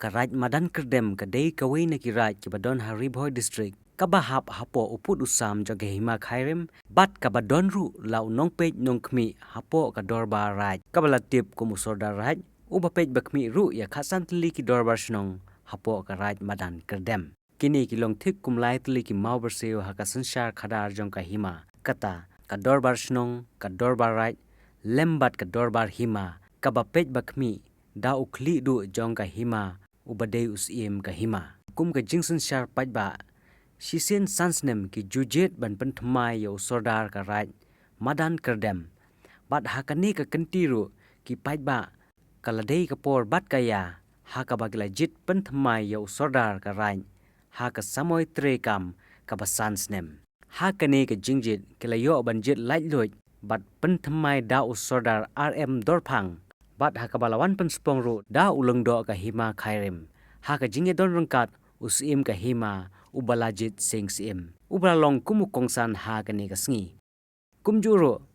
Karaj Madan Kerdem kadai kawai na kiraj kibadon Hariboy District kabahap hapo uput usam joge hima khairem bat kabadon ru lau nong pej nong kmi hapo kadorba raj kabalatip kumusorda raj uba pej bakmi ru ya khasan tli ki dorbar shnong hapo karaj Madan Kerdem kini kilong thik kumlai tli ki mau berseo hakasan shar khadar jong ka hima kata kadorbar shnong kadorbar raj lembat kadorbar hima kabapej bakmi da ukli du jong ka hima ubadei usiem ka hima kum ka jingsen shar pajba sisen sansnem ki jujet ban penthmai yo sordar ka raj Madan Kerdem bat hakani ka kentiru ki pajba kaladei ka por bat kaya haka bagla jit penthmai yo sordar ka raj haka samoy trekam ka basansnem hakani ka jingjit kelayo ban jit laitloj bat penthmai da usordar RM Dorphang bat hakabalawan penspong ru da ulungdo ka hima khairem haka jinge don rangkat usim ka hima ubalajit singsim ubalong kumukongsan hakani ka sngi kumjuro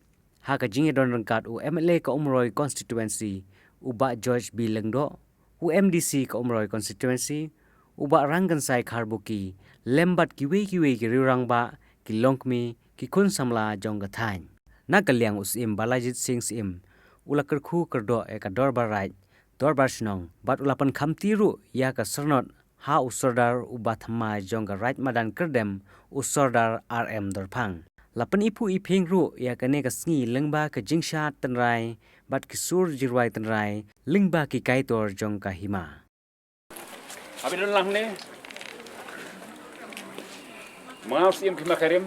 haka jinge don rangkat u MLA ka umroi constituency uba George B Lengdo u MDC ka umroi constituency uba rangansai kharbuki lembat kiwe ki rirangba ki longkmi ki kun samla jongga thain nakalyang usim balajit singsim ulakar khu kerdo eka dorbar raj dorbar shnong bat ulapan khamtiru ya ka sernot ha usordar ubathma jongga raj Madan Kerdem usordar RM Dorphang lapan ipu iping ru ya ka ne ka sngi lengba ka jingsha tanrai bat kisur jirwai tanrai lingba ki kaitor jong ka hima abidon lang ne mau sim khima karim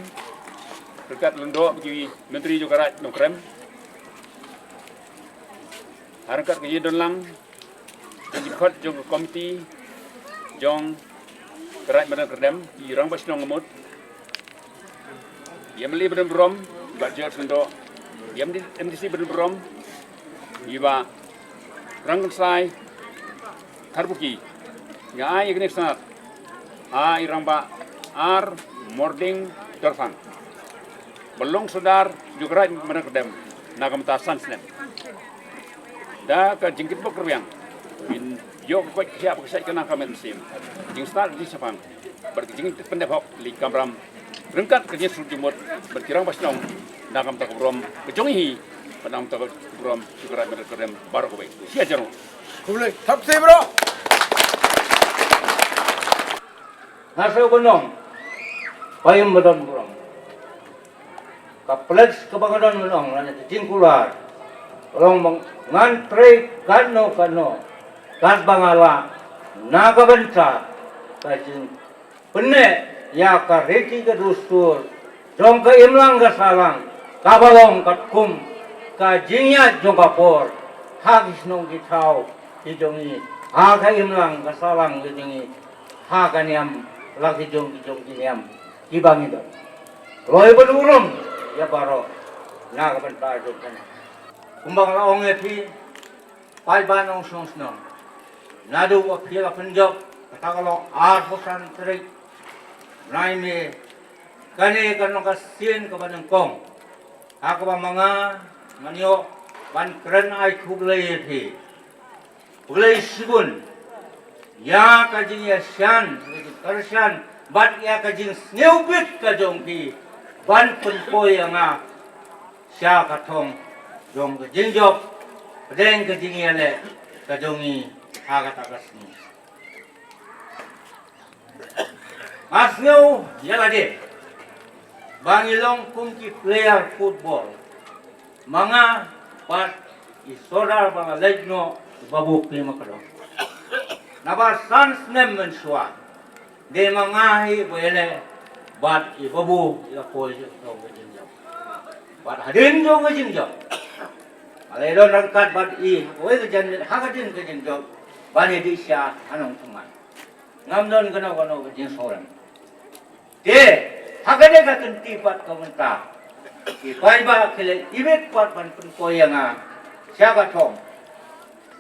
berkat lendo bagi menteri juga raj nongkrem harkat ke don lang jikot jong komiti jong keraj Madan Kerdem di rang basnong ngamut yamli bedon brom bajor sendo MDC bedon brom iba rangansai karbuki ngai ignek sanat iramba ar mording Dorphang belong sodar juga raj Madan Kerdem nagam tasan snem da ka jingkit bok ruang in yo ko siap ko sai kana kamen sim jing start di sapang berki jing pendep hok li kamram rengkat ke jesu jumut berkirang basnong nagam tak brom kejongi padam tak brom sugara Madan Kerdem baru ko sia jaro kulai thap se bro nasa bonong payum badon brom ka pledge ka bangadon bonong lan jingkular Long ngantri kano kan bangala nagabenca kajin penne ya ka reki ka dustur jong ka imlang ka salang kabalong katkum kajingya jong ka por hagis nong gitau kijongi ha ka imlang ka salang kijongi ha ka niam lagi jong kiniam kibangi do loy belulum ya baro nagabenca jong kana kumbang laong epi pai banong song nadu apil penjok katakalo arbosan terik naime kane kanong kasin kabanang kong akaba mga manyo ban kren ay kublay epi kublay sigun ya kajing ya syan karsyan bat ya kajing sneubit kajong pi ban penpoy nga siya katong jong ke jingjok pedeng ke jingiale ke jongi hagat atas ni asneu jalade bangilong kungki player football manga pat isodar bang legno babuk ni makado naba sans nem mensua de mangahi boele bat ibabu ya poi jong ke jingjok bat hadin jong ke jingjok alai don rangkat bat oi kejan hakadin kejan job bani di sya anong tuman ngamdon kena kejin soran de hakade ka kenti pat kamenta ki pai ba kele ibet pat ban pun koyanga sya ka thong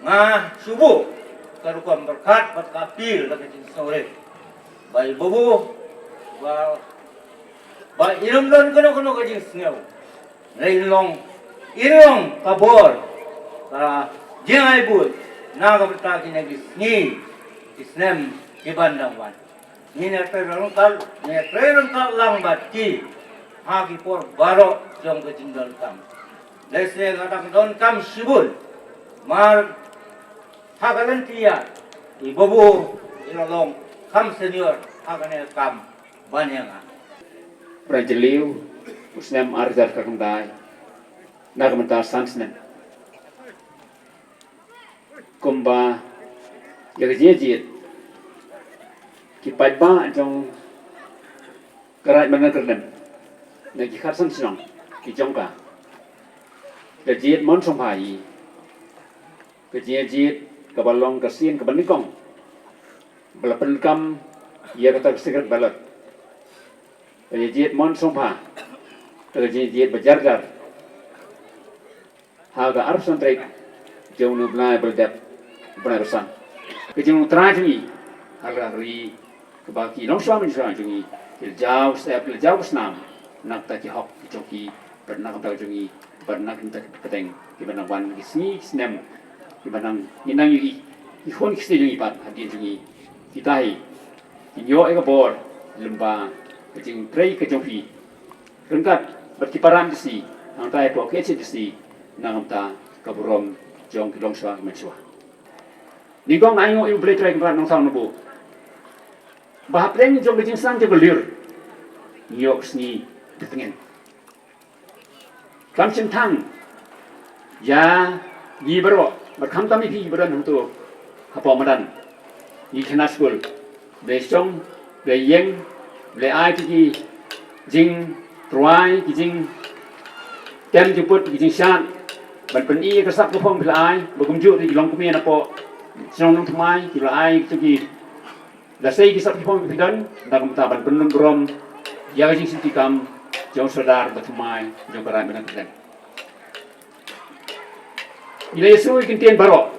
nga subuh karukom berkat pat kapil la kejin sore bai bobo ba irum don kena kejin sneu leilong irong kabor ka jengai but naga bertaki nagi sni Islam ibandangwan. Nina terangkal, nina terangkal lang bati. Hagi por baro jong kejindal kam. Lesne kadang don kam sibul. Mar hagalan tiya. Ibobo ilalong kam senior hagane kam banyanga. Pranjeliu Usnem Arzar Kakandai Nagamentar Sansnen Kumba Yagajit Kipai ba trong Karai Mana Kernem Nagi Kharsan Sinong Ki Jongka Kajit Mon Song Pai Kajit Kabalong Kasien Kabanikong Balapan Kam Yagatak Secret Ballot Kajit Mon Song Pai Kajit Bajargar Haga Arsan Trek Jauh Nublai Berdep Benarusan Kajit Trajmi Hari Kebaki Long Suami Suami Jauh Step Jauh Senam Nak taki hok Joki Bernak Tau Jungi Bernak Tak Peteng Kibanang Wan Kisni Snem Kibanang Inang Yuki Ikon Kisni Jungi Pat Hadi Jungi Kitai Kinyo Eka Bor Lemba Kajing Trei Kajopi Rengkat Berkiparan Desi Angtai Po Kece Desi Nangamta Kaburom Jong Kilong Suami Mensua Nigong Ayo Ibu Boleh Trei Kemparan Nong Tau Nubu Bahap Leng Jong Kajing Sang Jabelir Nyok Sni Ketengin Kam Cintang Ya Yibero Berkam Tami Pi Beran Untuk Kapau Madan Yi Kena School Besong Beyeng Belai Kiki Jing Truai Kijing Tem Jeput Kijing Shan Ban Peni Kesak Kepong Belai Berkumjuk di Long Kumien Apo Senong Nong Tumai Belai Kiki Lasai Kesak Kepong Bidan Dalam Taban Penun Brom Ya Kijing Sintikam Jauh Saudar Batumai Jauh Karai Benar Kedan Bila Yesu Kintian Barok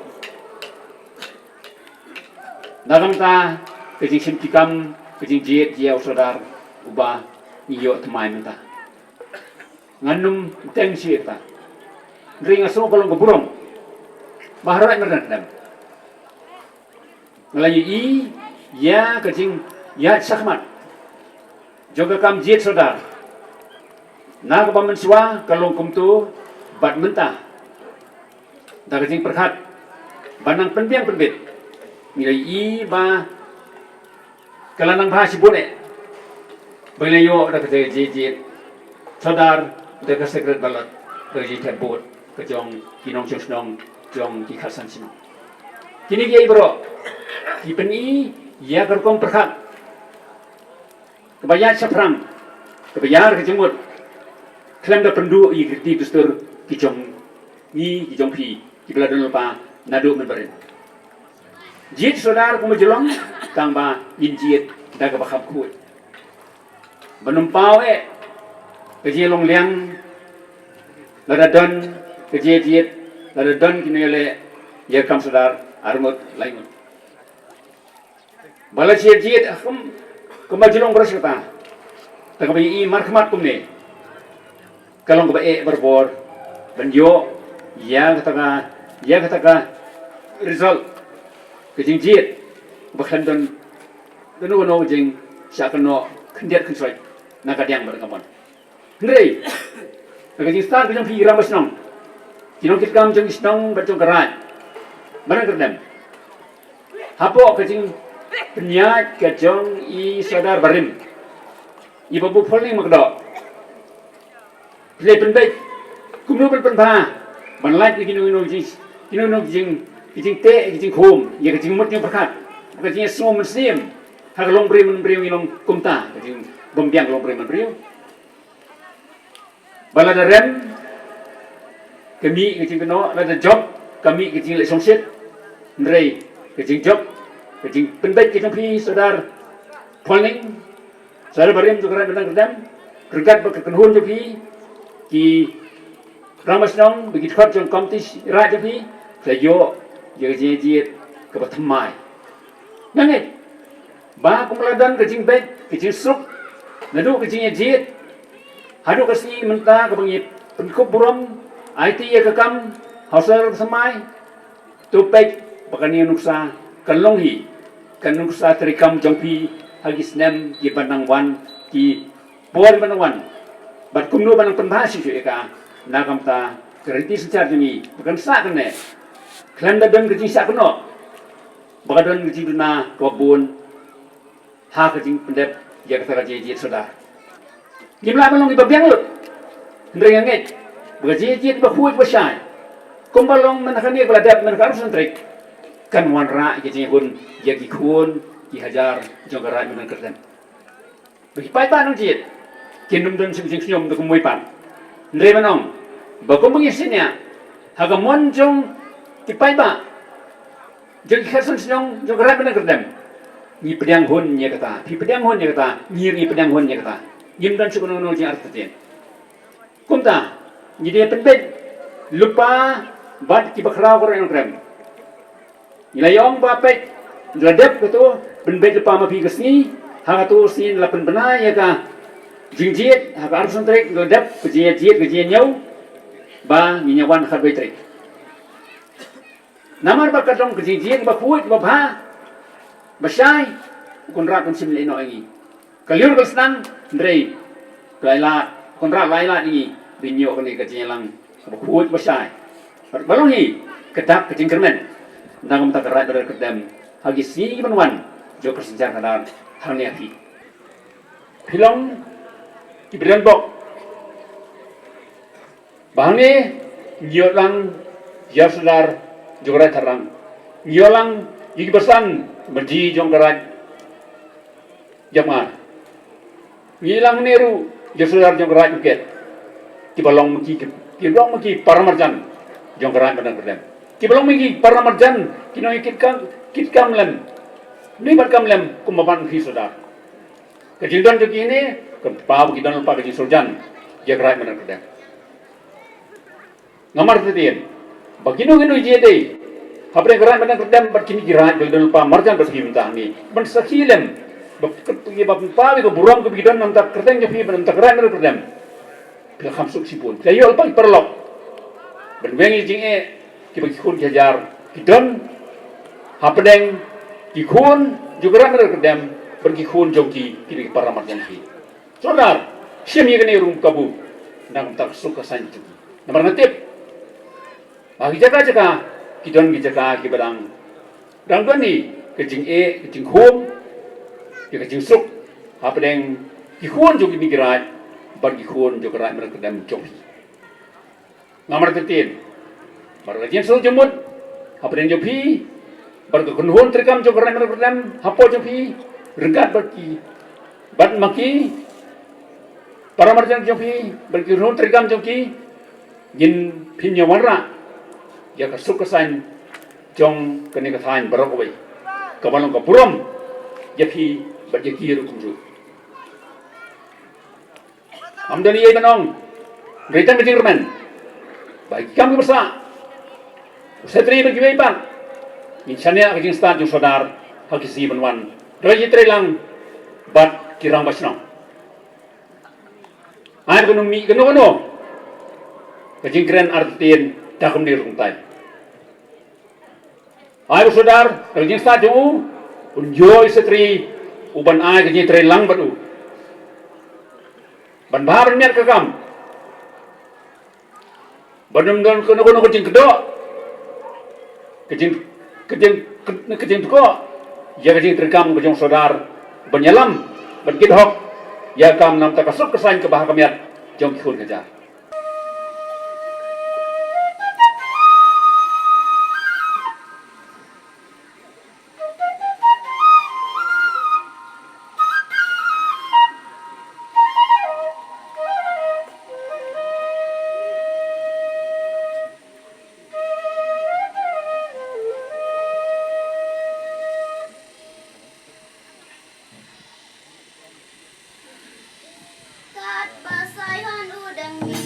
Dalam Ta Kijing Sintikam Kijing Jid Jauh Saudar Ubah Iyo Tumai Minta Nganum Teng Syirta Ring Aso Kolong Keburong Baharat Merdan Ngelayu I Ya Kijing Ya Sakmat Juga Kam Jid Saudar Nak Baman Swa Kalong Kumtu Bat Mentah Dah Kijing Perkat Banang Penbiang Penbit Ngelayu I Ba Kelanang Bahasi Bone Belayo dah kata jijit, sadar dah kata secret balat, dah jijit bot, kejong kinong jong jong dikhasan sinong. Kini dia ibro, kipeni ia kerkong perkat, kebayar saprang, kebayar kejemut, klaim dah pendu i kerti dustur kijong ni kijong pi, kibeladun lupa nadu menberin. Jit sadar kumajulong, kang ba injit dah kebakap kuat. Menumpau kerja long liang lada don kerja jit lada don kini oleh ya kam sadar armut lainut bala jit kemajulong berserta tak kebayi markhmat kumne kalong kebayi berbor benjo ya kata result kerja jit bahkan don no jeng syakno kendiat kensoy nakadiang berkamon. Hendai, nakajing star kejong pi ramas nong, kinong kitkam jong isnong berjong kerat, mana kerdem. Hapo kejing penyat kejong I sadar barim, I babu polling magdo. Play penbaik, kumno penpa, banlait kinong kejing te kejing home, ya kejing mut yang berkat, kejing semua mensim, hagalong brim inong kumta kejing Bombiang long preman brio. Bala da rem kami kecing keno ada job kami kecing le songsit ndrei kecing job kecing penbaik kecing pi saudar polling saudar barim juga kadang kadang kergat berkenhun jo pi ki ramas nong begitu khat jong komtis ra jo pi sayo je ke batamai nange ba kumladan kecing baik kecing sup Nadu kecingnya jit, hadu kasih mentah kebangi penkup buram, IT ya kekam, hausar semai, tupek bakani nuksa kalonghi, kan nung sa terikam jongpi hagis nem di banang wan di bor banang wan bat kumno banang penbahasi ju eka nakam ta keriti secar jemi bukan sa kan ne klan da dong kerti sa kono bagadon kerti duna kobun ha kerti pendep ya kata je sudah gimla balong di babiang lut ndreng nget baje ba huj ba shai kumbalong manakani baladap manakar sentrik kan wanra je hun ya ki khun ki hajar jogara menan kerden bagi pai pa nang jit kinum don sing nyom do kumoi pan ndre manong ba ko mengisinya haga monjong ti pai ba jadi khasan nyong jogara menan kerden ni pedang hun nya kata pi pedang hun nya kata ni pedang hun nya kata yim dan sukono no ji artatin kumta jadi penbet lupa bat ki bakhra ko ren krem nilayong bapet ladep ko penbet lupa ma pi kesni ha tu sin lapan bena ya ka jingjit ha ka arsun trek ladep kejiet nyau ba nyawan khat betrek namar ba kadong kejingjit ba kuit ba bha basai konra kon sim le no ngi kaliur ko snang ndrei laila konra laila ni binyo ko ni kejelang ba kuit basai balong ni kedak kejingkermen nangam tak rai ber kedam hagi si manwan jo persenjang kadar hang ni api pilong ibran bok bahane nyolang yaslar jograi tharang nyolang igi bersan berji jong karat jamar ngilang neru yaslar jong karat buket kibalong maki paramarjan jong karat badan kedam kibalong magi paramarjan kinoi kitkam lem ni barkam lem kumaban fi sudar kejindan joki ini kepa kidan lupa kejin surjan ya karat badan kedam ngamar tetin bagino jede habre karat badan kedam berkini kirat kidan lupa marjan bersi minta ni ban sakilem bagi bab pawi ko buram ko kidan nam tak kerteng fi ban tak karat badan kedam bila khamsuk sipun layo alpa perlok ben wengi jinge ki khun hajar kidon hapdeng ki khun juga ran kedam pergi khun joki ki paramat yang ki saudar semi kene rum kabu nang tak suka sanju nomor natip bagi jaga kidon ki jaga ki barang dang doni kejing kejing khum ki kejing suk hapdeng ki khun joki mikirat bagi khun juga ran kedam joki nomor tetin bargajian sul jumut hapren jopi barga kunhun terkam jogaran berdam hapo jopi regat baki bat maki para marjan jopi bargi kunhun terkam joki jin pinya warra ya kasuk kesan jong kene kathain barok oi kabalong kapuram jopi bargi kiru kumju amdani ye manong retan kejirman baik kami bersa setri bagi bang insania kejing start jung saudar hagi si banwan doji trelang bat kirang basno ai gunung mi gono kejing kren artin takum di rungtai ai saudar kejing start jung unjoy setri uban ai kejing trelang batu ban bar miat kakam banum don kono kejing kedok kejing ko ya kejing terkam kejing saudar benyalam benkidhok ya kam nam takasuk kesan ke bahak kamiat jong khun kejar Kat basai han udang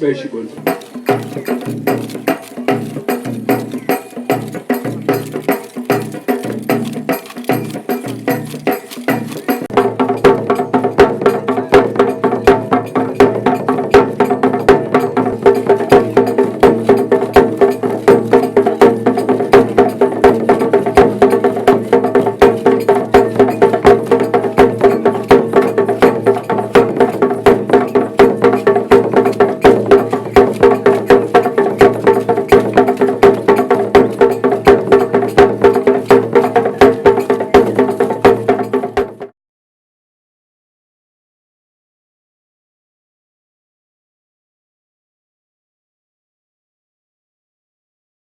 Spaceship.